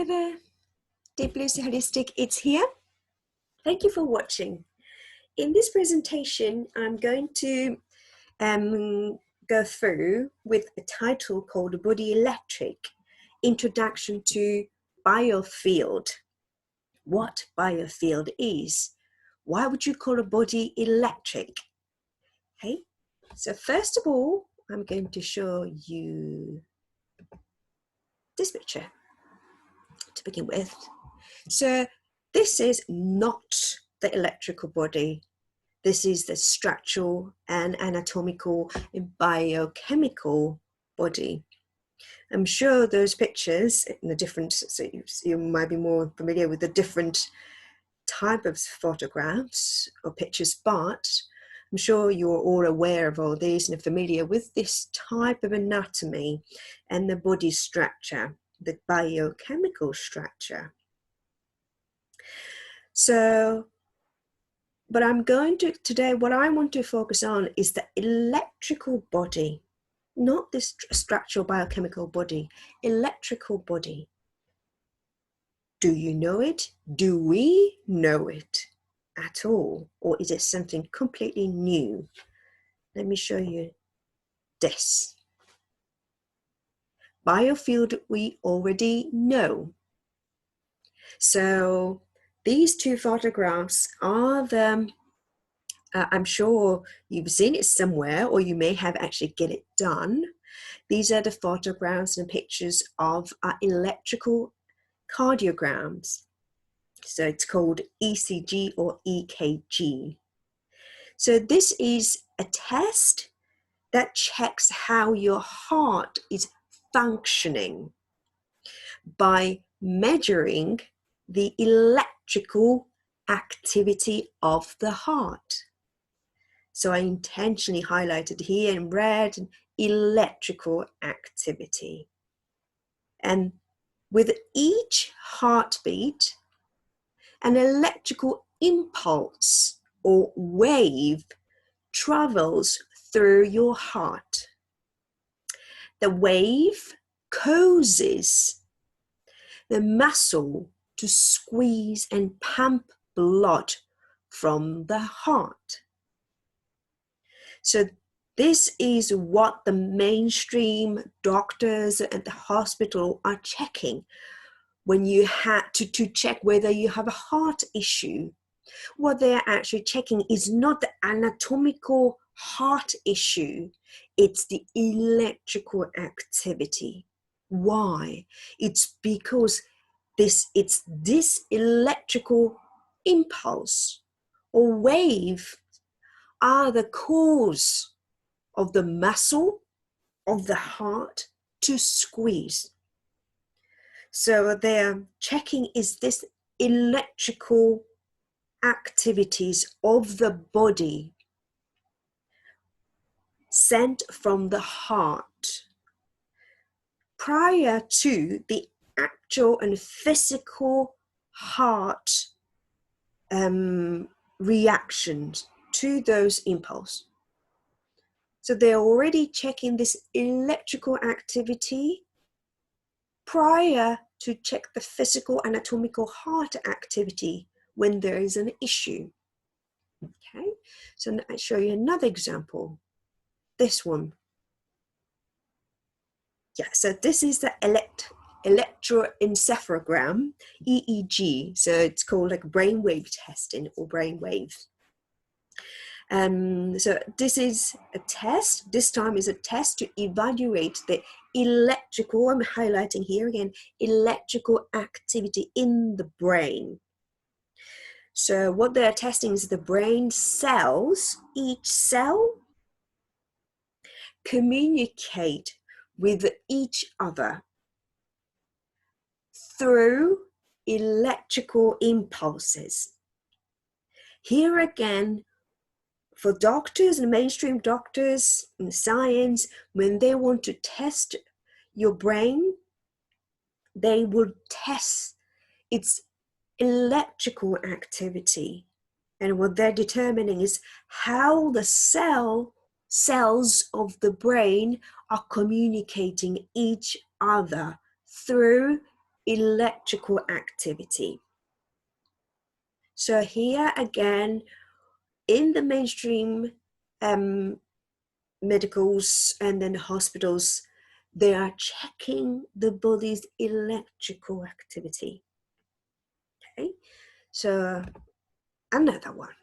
Hi there, Deep Blue Holistic, it's here. Thank you for watching. In this presentation, I'm going to go through with a title called Body Electric, Introduction to Biofield. What biofield is? Why would you call a body electric? Okay, so first of all, I'm going to show you this picture to begin with. So this is not the electrical body. This is the structural and anatomical and biochemical body. I'm sure those pictures in the different, so you might be more familiar with the different type of photographs or pictures, but I'm sure you're all aware of all these and familiar with this type of anatomy and the body structure, the biochemical structure. So, but I'm going to, today, what I want to focus on is the electrical body, not this structural biochemical body, electrical body. Do you know it? Do we know it at all? Or is it something completely new? Let me show you this. Biofield, we already know. So these two photographs are the, I'm sure you've seen it somewhere, or you may have actually get it done. These are the photographs and pictures of electrical cardiograms. So it's called ECG or EKG. So this is a test that checks how your heart is functioning by measuring the electrical activity of the heart. So I intentionally highlighted here in red electrical activity. And with each heartbeat, an electrical impulse or wave travels through your heart. The wave causes the muscle to squeeze and pump blood from the heart. So this is what the mainstream doctors at the hospital are checking when you had to check whether you have a heart issue. What they're actually checking is not the anatomical heart issue, it's the electrical activity. Why? It's because it's this electrical impulse or wave are the cause of the muscle of the heart to squeeze. So they're checking is this electrical activities of the body sent from the heart prior to the actual and physical heart reactions to those impulses. So they're already checking this electrical activity prior to check the physical anatomical heart activity when there is an issue. Okay, so I'll show you another example. This one. Yeah, so this is the electroencephalogram, EEG. So it's called like brainwave testing or brainwave. So this is a test. This time is a test to evaluate the electrical, I'm highlighting here again, electrical activity in the brain. So what they're testing is the brain cells. Each cell communicate with each other through electrical impulses. Here again, for doctors and mainstream doctors in science, when they want to test your brain, they will test its electrical activity. And what they're determining is how the cells of the brain are communicating each other through electrical activity. So here again, in the mainstream medicals and then hospitals, they are checking the body's electrical activity. Okay, so another one.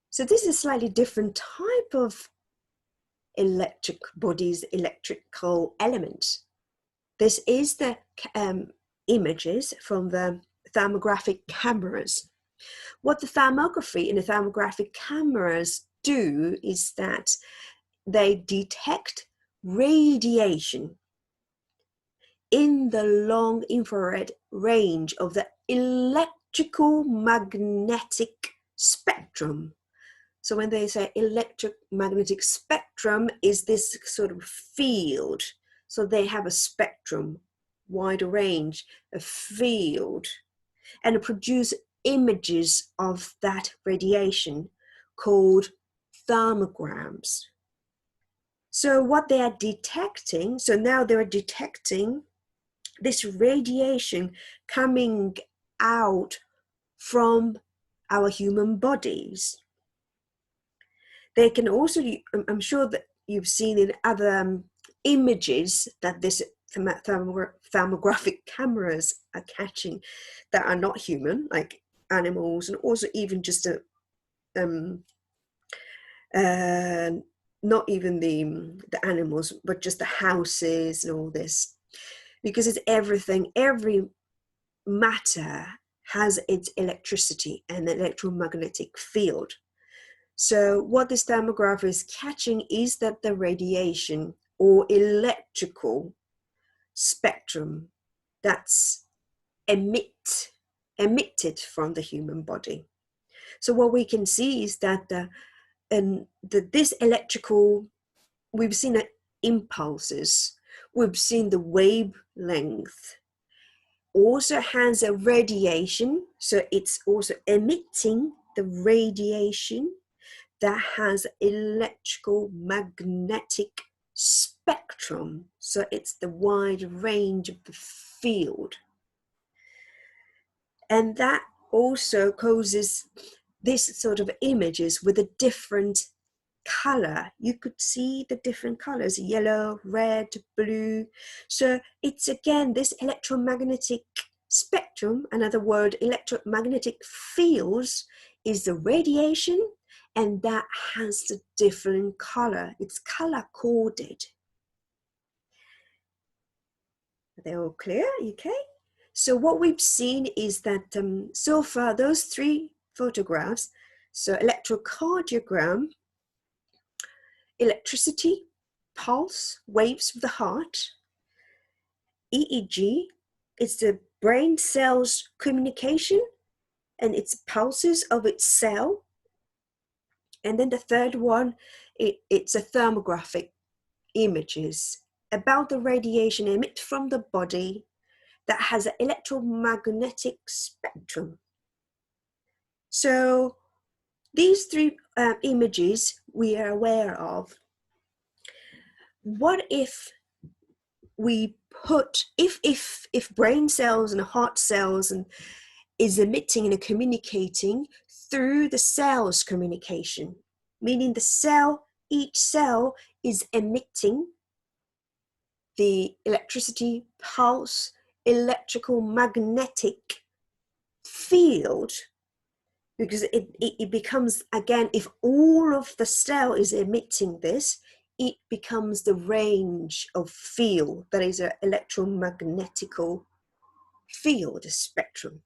So this is a slightly different type of body's electrical element. This is the images from the thermographic cameras. What the thermography and the thermographic cameras do is that they detect radiation in the long infrared range of the electrical magnetic spectrum. So when they say electromagnetic spectrum is this sort of field. So they have a spectrum, wide range, a field, and produce images of that radiation called thermograms. So what they are detecting, so now they're detecting this radiation coming out from our human bodies. They can also, I'm sure that you've seen in other images that this thermographic cameras are catching that are not human, like animals, and also even just not even the animals, but just the houses and all this, because it's everything. Every matter has its electricity and electromagnetic field. So what this thermograph is catching is that the radiation or electrical spectrum that's emitted from the human body. So what we can see is that this electrical, we've seen the impulses, we've seen the wavelength, also has a radiation, so it's also emitting the radiation that has electrical magnetic spectrum, so it's the wide range of the field. And that also causes this sort of images with a different color. You could see the different colors, yellow, red, blue. So it's again this electromagnetic spectrum, another word, electromagnetic fields, is the radiation, and that has a different color. It's color coded. Are they all clear? Okay. So what we've seen is that so far those three photographs, so electrocardiogram, electricity, pulse, waves of the heart, EEG, it's the brain cells communication and its pulses of its cell. And then the third one, it's a thermographic images about the radiation emitted from the body that has an electromagnetic spectrum. So these three images we are aware of. What if we put, if brain cells and heart cells and is emitting and communicating through the cells communication, meaning the cell, each cell is emitting the electricity, pulse, electrical magnetic field, because it becomes, again, if all of the cell is emitting this, it becomes the range of field that is an electromagnetical field spectrum.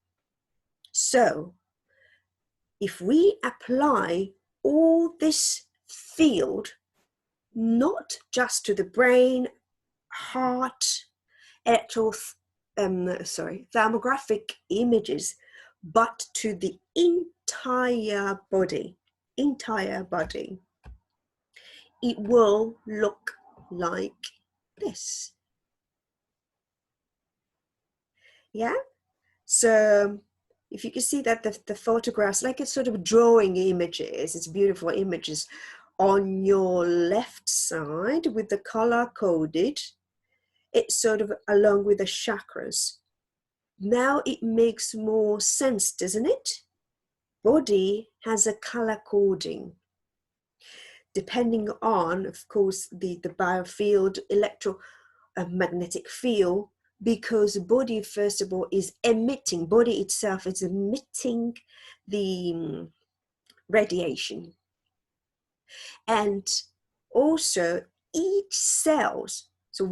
So if we apply all this field, not just to the brain, heart, thermographic images, but to the entire body, it will look like this. Yeah, so if you can see that the photographs, like it's sort of drawing images, it's beautiful images on your left side with the color coded, it's sort of along with the chakras. Now it makes more sense, doesn't it? Body has a color coding depending on, of course, the biofield, electromagnetic field, because body, first of all, is emitting, body itself is emitting the radiation. And also each cells, so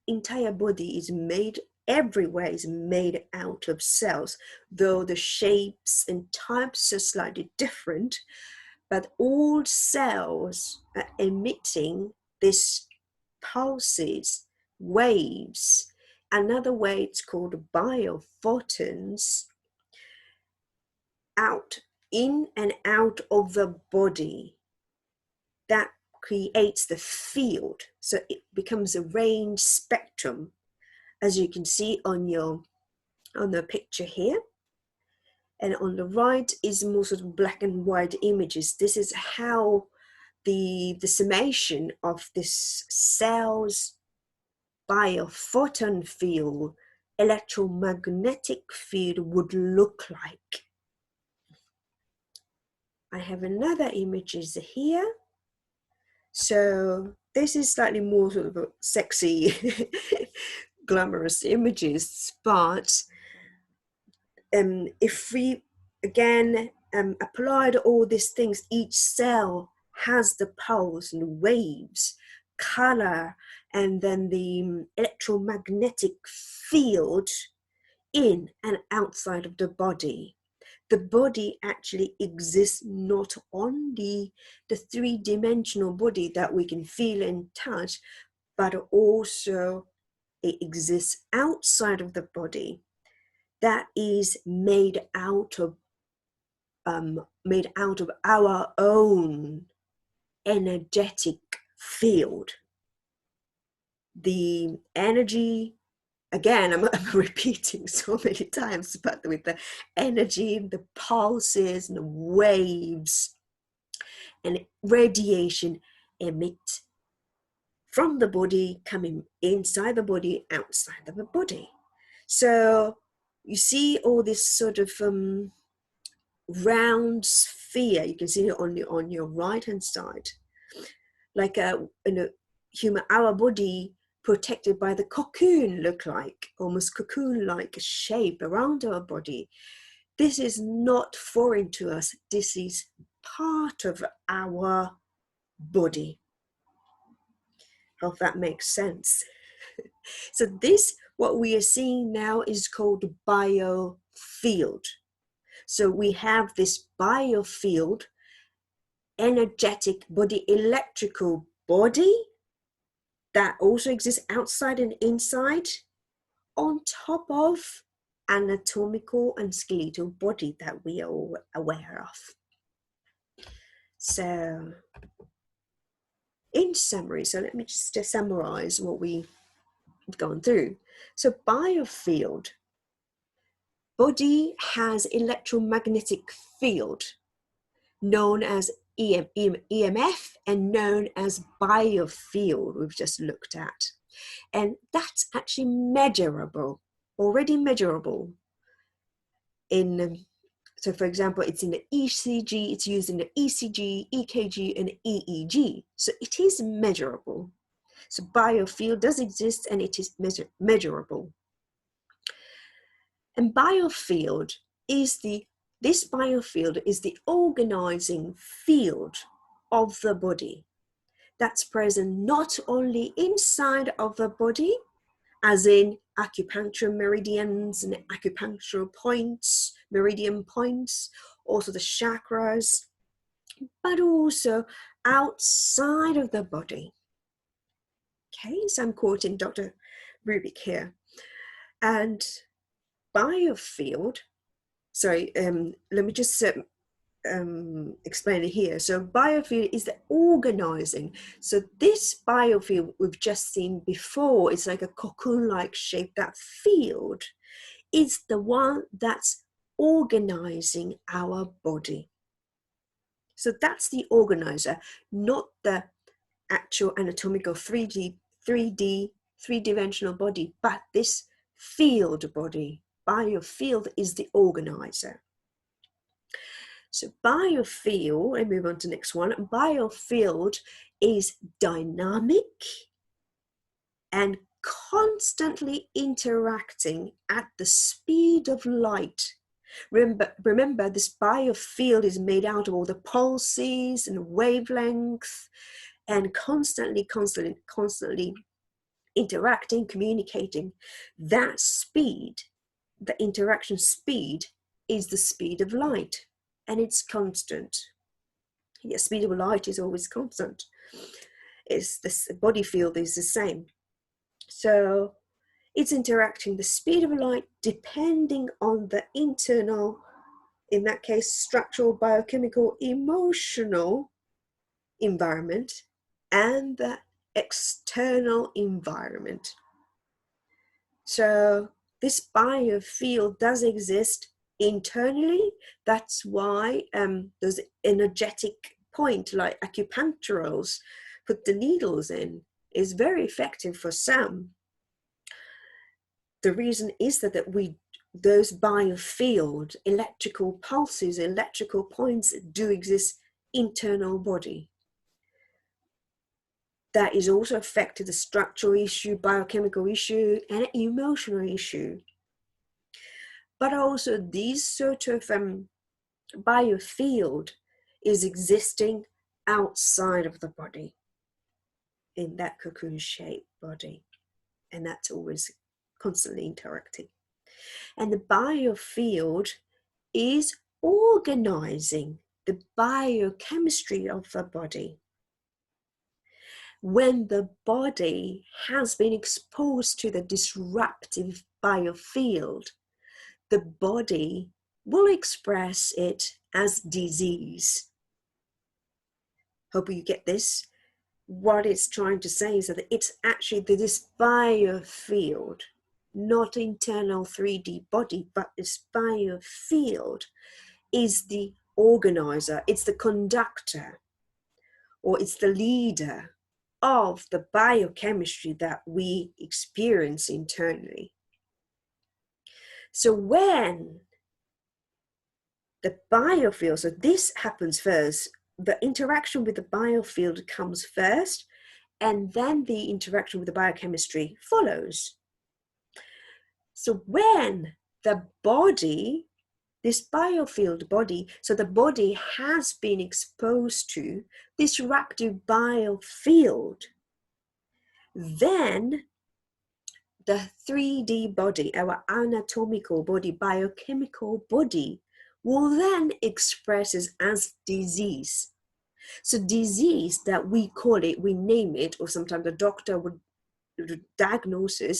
entire body is made, everywhere is made out of cells, though the shapes and types are slightly different, but all cells are emitting these pulses, waves. Another way it's called biophotons, out, in and out of the body. That creates the field. So it becomes a range spectrum, as you can see on the picture here. And on the right is more sort of black and white images. This is how the summation of this cell's biophoton field, electromagnetic field would look like. I have another images here. So this is slightly more sort of a sexy, glamorous images, but if we again applied all these things, each cell has the pulse and waves, color, and then the electromagnetic field in and outside of the body. The body actually exists not only the three-dimensional body that we can feel and touch, but also it exists outside of the body that is made out of our own energetic field. The energy, again, I'm repeating so many times, but with the energy, the pulses and the waves and radiation emit from the body, coming inside the body, outside of the body. So you see all this sort of round sphere. You can see it on your right hand side, like our body protected by the cocoon look like, almost cocoon-like shape around our body. This is not foreign to us. This is part of our body. Hope that makes sense. So this, what we are seeing now, is called biofield. So we have this biofield, energetic body, electrical body that also exists outside and inside, on top of anatomical and skeletal body that we are all aware of. So in summary, so let me just summarize what we've gone through. So biofield, body has electromagnetic field known as EMF and known as biofield we've just looked at. And that's actually measurable, already measurable. So for example, it's in the ECG, it's used in the ECG, EKG, and EEG. So it is measurable. So biofield does exist and it is measurable. And biofield is this biofield is the organizing field of the body that's present not only inside of the body, as in acupuncture meridians and acupuncture points, meridian points, also the chakras, but also outside of the body. Okay, so I'm quoting Dr. Rubik here. And biofield, sorry, let me just explain it here. So biofield is the organizing. So this biofield we've just seen before, it's like a cocoon-like shape. That field is the one that's organizing our body. So that's the organizer, not the actual anatomical 3D three-dimensional body, but this field body. Biofield is the organizer. So biofield, and move on to the next one. Biofield is dynamic and constantly interacting at the speed of light. Remember, this biofield is made out of all the pulses and wavelengths, and constantly interacting, communicating. That speed, the interaction speed, is the speed of light, and it's constant. The speed of light is always constant. It's this body field is the same. So it's interacting the speed of light depending on the internal, in that case, structural, biochemical, emotional environment and the external environment. So this biofield does exist internally. That's why those energetic point like acupuncturals put the needles in is very effective for some. The reason is that those biofield, electrical pulses, electrical points do exist internal body. That is also affected the structural issue, biochemical issue, and emotional issue. But also these sort of biofield is existing outside of the body, in that cocoon-shaped body, and that's always constantly interacting. And the biofield is organizing the biochemistry of the body. When the body has been exposed to the disruptive biofield, the body will express it as disease. Hope you get this. What it's trying to say is that it's actually this biofield, not internal 3D body, but this biofield is the organizer, it's the conductor, or it's the leader of the biochemistry that we experience internally. So when the biofield, so this happens first, the interaction with the biofield comes first, and then the interaction with the biochemistry follows. So when the body, this biofield body, so the body has been exposed to disruptive biofield, then the 3D body, our anatomical body, biochemical body, will then express as disease. So disease that we call it, we name it, or sometimes the doctor would diagnose it,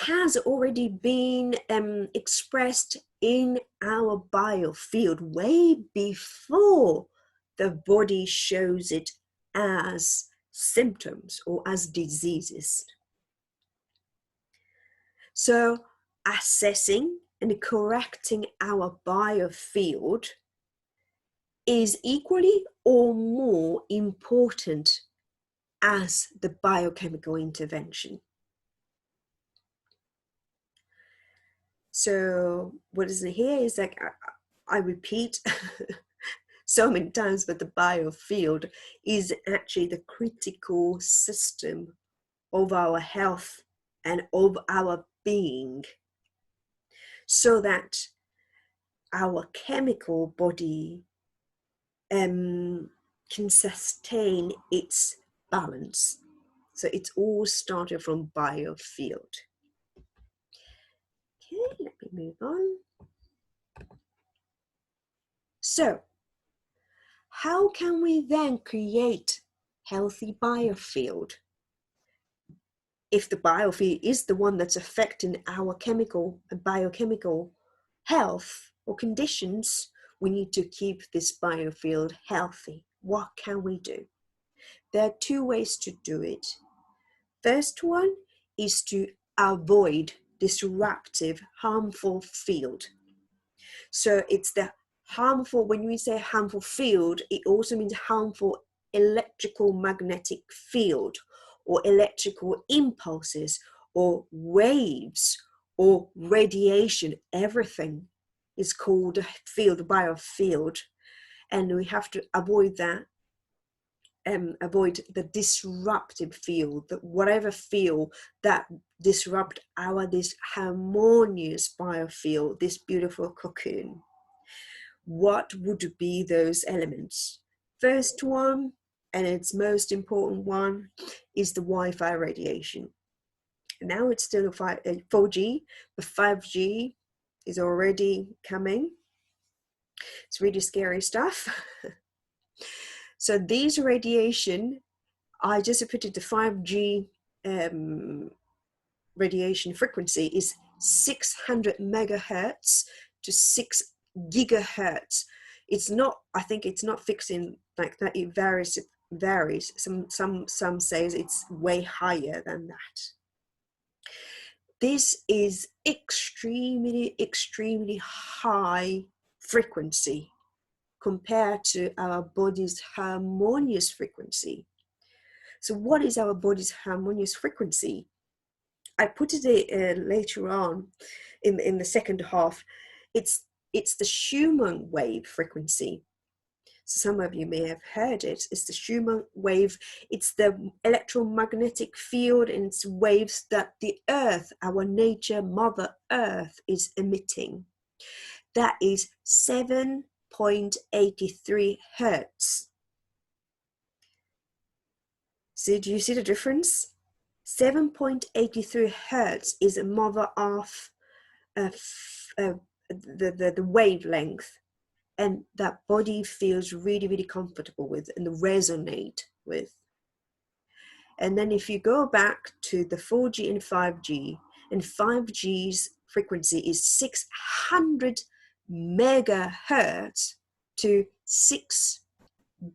has already been expressed in our biofield way before the body shows it as symptoms or as diseases. So assessing and correcting our biofield is equally or more important as the biochemical intervention. So what is in here is like, I repeat so many times, but the biofield is actually the critical system of our health and of our being, so that our chemical body can sustain its balance. So it's all started from biofield. Okay, let me move on. So how can we then create healthy biofield? If the biofield is the one that's affecting our chemical and biochemical health or conditions, we need to keep this biofield healthy. What can we do? There are two ways to do it. First one is to avoid disruptive, harmful field. So it's the harmful, when we say harmful field, it also means harmful electrical magnetic field or electrical impulses or waves or radiation. Everything is called a field, biofield, and we have to avoid that. Avoid the disruptive field, that whatever field that disrupt this harmonious biofield, this beautiful cocoon. What would be those elements? First one, and its most important one, is the Wi-Fi radiation. Now it's still 4G, but 5G is already coming. It's really scary stuff. So these radiation, I just put it, the 5G radiation frequency is 600 megahertz to 6 gigahertz. It's not, I think it's not fixing like that. It varies. Some says it's way higher than that. This is extremely high frequency compared to our body's harmonious frequency. So what is our body's harmonious frequency? I put it later on in the second half. It's the Schumann wave frequency. So some of you may have heard it. It's the Schumann wave. It's the electromagnetic field and its waves that the Earth, our nature, Mother Earth, is emitting. That is 7.83 hertz. So do you see the difference? 7.83 hertz is a Mother Earth, the wavelength, and that body feels really comfortable with and resonate with. And then if you go back to the 4G and 5G, and 5G's frequency is 600 megahertz to 6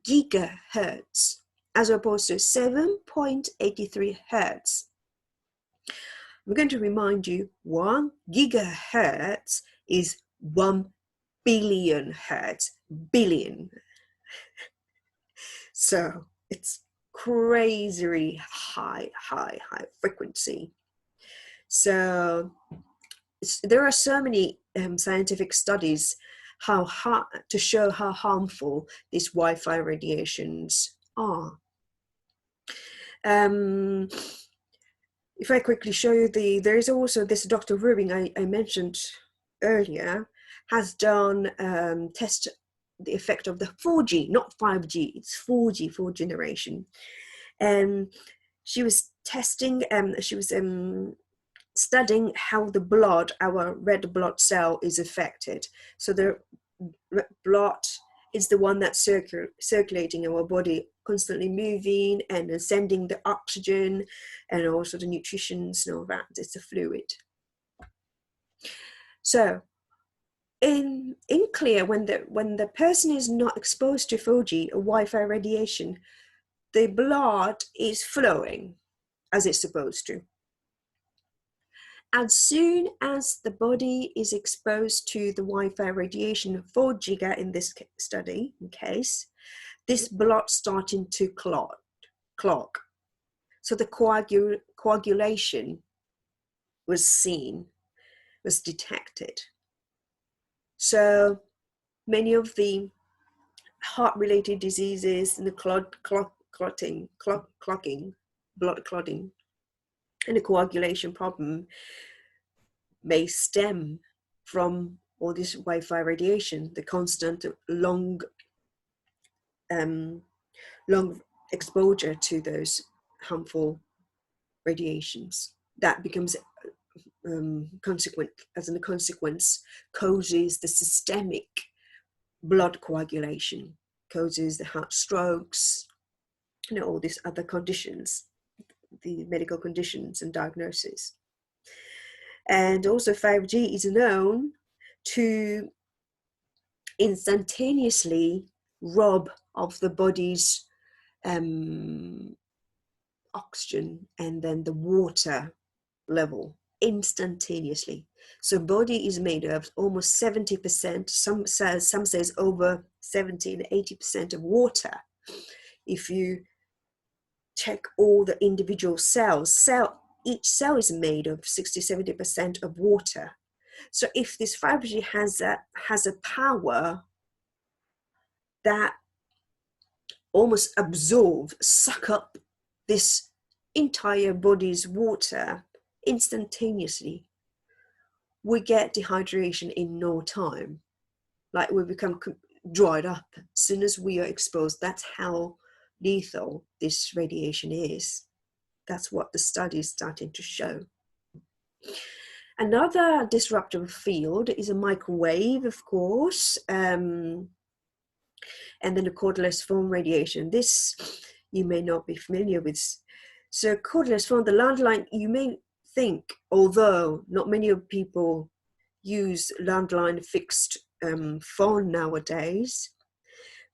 gigahertz, as opposed to 7.83 hertz. I'm going to remind you, 1 gigahertz is 1 billion hertz, billion. So it's crazily high frequency. So there are so many scientific studies to show how harmful these Wi-Fi radiations are. If I quickly show you there is also this Dr. Rubin I mentioned earlier, has done test the effect of the 4G, not 5G, it's 4G, 4th generation. And she was testing, she was studying how the blood, our red blood cell, is affected. So the red blood is the one that's circulating our body, constantly moving and sending the oxygen and also the nutrition and all that. It's a fluid. So in clear, when the person is not exposed to 4G or Wi-Fi radiation, the blood is flowing as it's supposed to. As soon as the body is exposed to the Wi-Fi radiation, 4 giga in this study, this blood starting to clog. So the coagulation was detected. So many of the heart-related diseases and the clotting, blood clotting, and the coagulation problem may stem from all this Wi-Fi radiation, the constant long exposure to those harmful radiations. That becomes as a consequence, causes the systemic blood coagulation, causes the heart strokes, all these other conditions, the medical conditions and diagnosis. And also 5G is known to instantaneously rob of the body's oxygen and then the water level instantaneously. So body is made of almost 70%, some says over 70 and 80% of water. if you check all the individual cells, each cell is made of 60–70% of water. So if this 5G has a power that almost suck up this entire body's water instantaneously, we get dehydration in no time. Like we become dried up as soon as we are exposed. That's how lethal this radiation is. That's what the study is starting to show. Another disruptive field is a microwave, of course, and then the cordless phone radiation. This you may not be familiar with. So cordless phone, the landline, you may think, although not many people use landline fixed phone nowadays,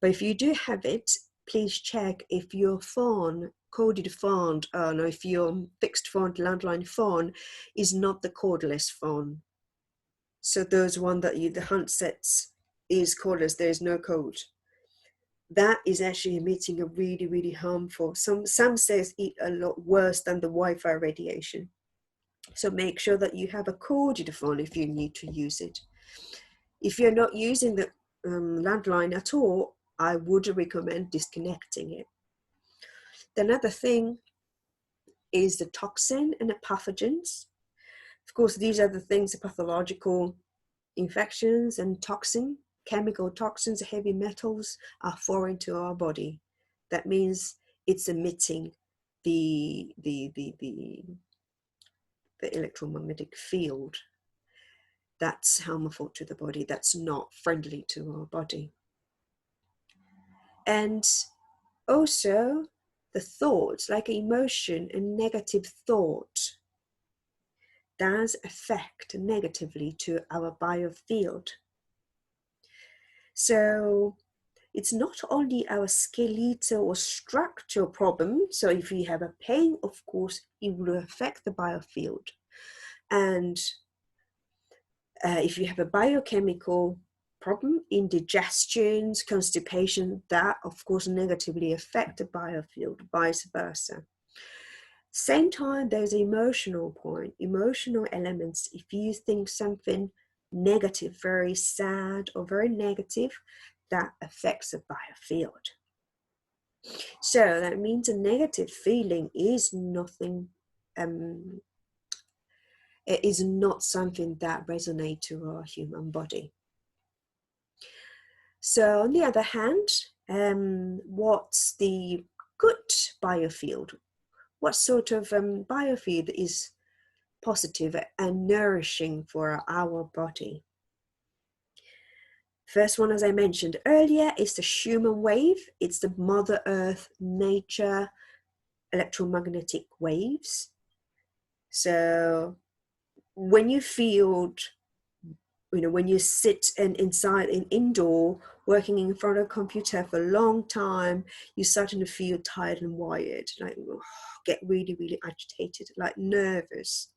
but if you do have it, please check if your phone, coded phone, no, if your fixed phone, landline phone is not the cordless phone. So those one that the handsets is cordless, there is no code. That is actually emitting a really, really harmful, some says it a lot worse than the Wi-Fi radiation. So make sure that you have a corded phone if you need to use it. If you're not using the landline at all, I would recommend disconnecting it. Another thing is the toxin and the pathogens. Of course, these are the things, the pathological infections and toxin, chemical toxins, heavy metals are foreign to our body. That means it's emitting the electromagnetic field. That's harmful to the body. That's not friendly to our body. And also the thoughts, like emotion and negative thought, does affect negatively to our biofield. So it's not only our skeletal or structural problem. So if we have a pain, of course, it will affect the biofield. And if you have a biochemical problem, indigestions, constipation, that of course negatively affect the biofield, vice versa. Same time, there's an emotional point, emotional elements. If you think something negative, very sad or very negative, that affects the biofield. So that means a negative feeling is nothing, it is not something that resonates to our human body. So on the other hand, what's the good biofield? What sort of biofield is positive and nourishing for our body? First one, as I mentioned earlier, is the Schumann wave. It's the Mother Earth nature electromagnetic waves. So when you feel, when you sit inside an indoor, working in front of a computer for a long time, you're starting to feel tired and wired, like get really, really agitated, like nervous.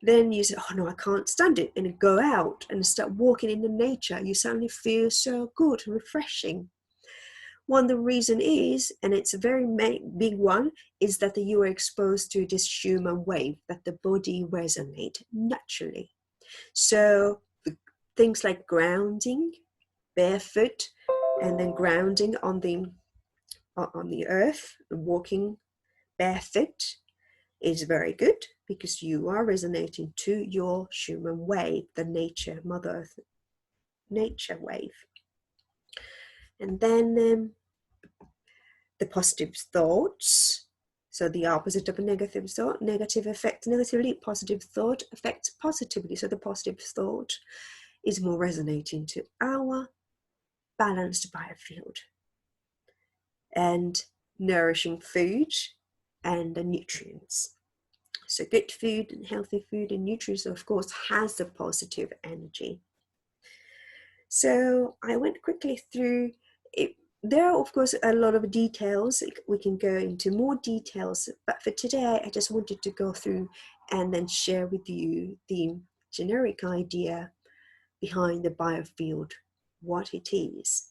Then you say, oh no, I can't stand it, and go out and start walking in the nature. You suddenly feel so good and refreshing. One of the reason is, and it's a very big one, is that you are exposed to this Schumann wave, that the body resonates naturally. So things like grounding, barefoot, and then grounding on the earth, walking barefoot is very good because you are resonating to your Schumann wave, the nature, Mother Earth nature wave. And then the positive thoughts. So the opposite of a negative thought, negative affects negatively, positive thought affects positively. So the positive thought is more resonating to our balanced biofield. And nourishing food and the nutrients. So good food and healthy food and nutrients, of course, has a positive energy. So I went quickly through it. There are, of course, a lot of details. We can go into more details, but for today, I just wanted to go through and then share with you the generic idea behind the biofield, what it is.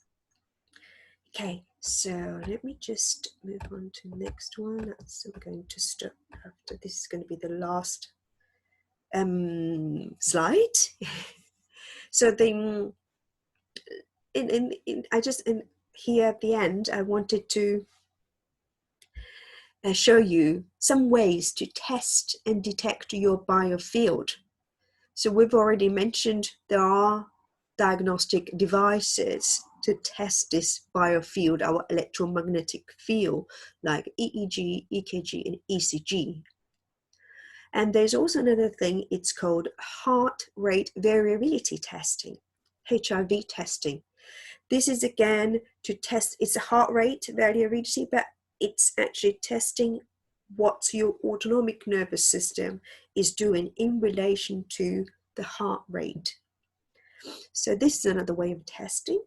Okay, So let me just move on to the next one. That's, I'm going to stop after this is going to be the last slide. So then here at the end, I wanted to show you some ways to test and detect your biofield. So we've already mentioned there are diagnostic devices to test this biofield, our electromagnetic field, like EEG, EKG, and ECG. And there's also another thing, it's called heart rate variability testing, HRV testing. This is again to test, it's a heart rate variability, but it's actually testing what your autonomic nervous system is doing in relation to the heart rate. So this is another way of testing.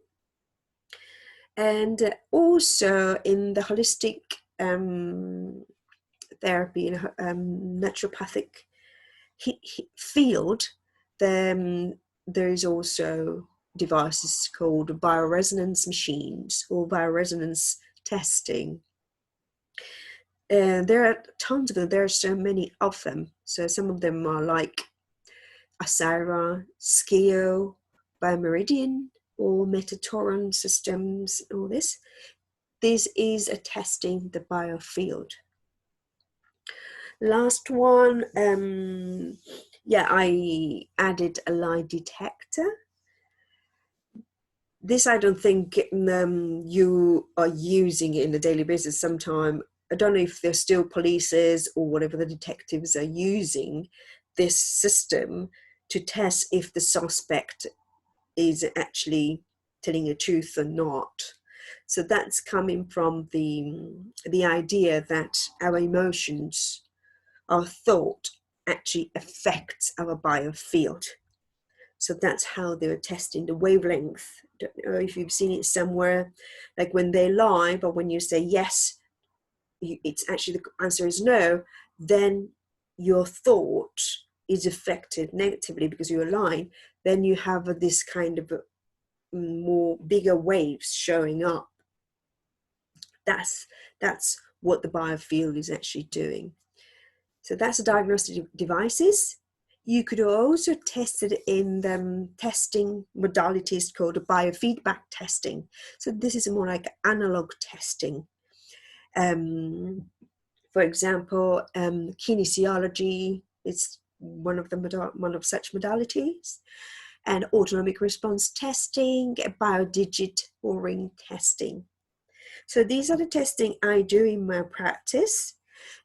And also in the holistic therapy, in naturopathic field, then there is also devices called bioresonance machines or bioresonance testing. There are tons of them. There are so many of them. So some of them are like Asira, Skio, Biomeridian, or Metatoron systems, all this. This is a testing the biofield. Last one, I added a lie detector. This I don't think you are using it in a daily basis. Sometime, I don't know if they're still polices or whatever the detectives are using this system to test if the suspect is actually telling the truth or not. So that's coming from the idea that our emotions, our thought actually affects our biofield. So that's how they were testing the wavelength. Don't know if you've seen it somewhere, like when they lie, but when you say yes, it's actually the answer is no, then your thought is affected negatively because you're lying. Then you have this kind of more bigger waves showing up. That's what the biofield is actually doing. So that's the diagnostic devices. You could also test it in testing modalities called biofeedback testing. So this is more like analog testing. For example, kinesiology is one of such modalities, and autonomic response testing, biodigit or ring testing. So these are the testing I do in my practice,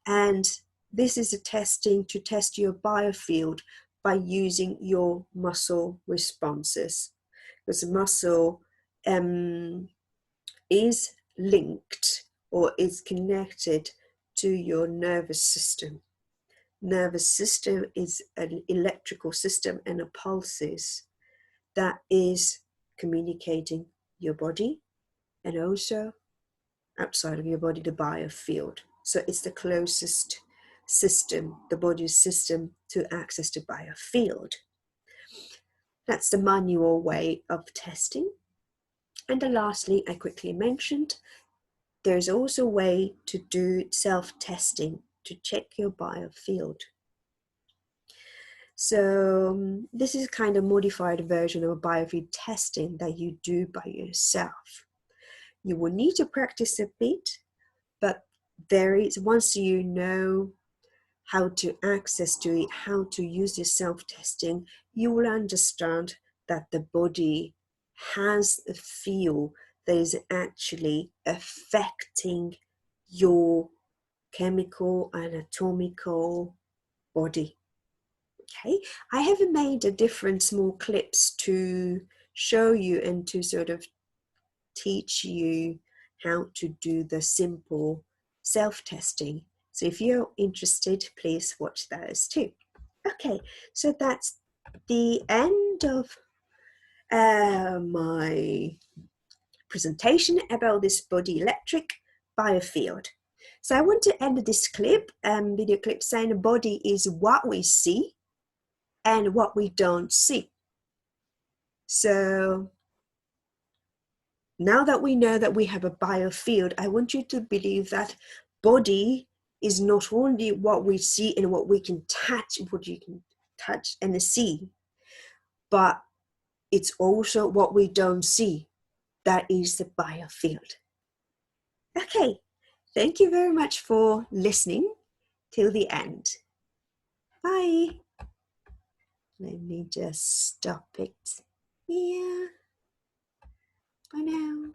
and this is a testing to test your biofield by using your muscle responses, because the muscle is linked or is connected to your nervous system. Nervous system is an electrical system and a pulses that is communicating your body and also outside of your body, the biofield. So it's the closest system, the body's system, to access the biofield. That's the manual way of testing. And then lastly, I quickly mentioned, there's also a way to do self-testing to check your biofield. So this is a kind of modified version of a biofield testing that you do by yourself. You will need to practice a bit, but there is, once you know how to access to it, how to use this self-testing, you will understand that the body has a feel that is actually affecting your chemical anatomical body. Okay, I have made a different small clips to show you and to sort of teach you how to do the simple self-testing. So if you're interested, please watch those too. Okay, so that's the end of my presentation about this body electric biofield. So I want to end this clip, video clip, saying the body is what we see and what we don't see. So now that we know that we have a biofield, I want you to believe that body is not only what we see and what we can touch, what you can touch and see, but it's also what we don't see. That is the biofield. Okay, thank you very much for listening till the end. Bye. Let me just stop it here. Bye now.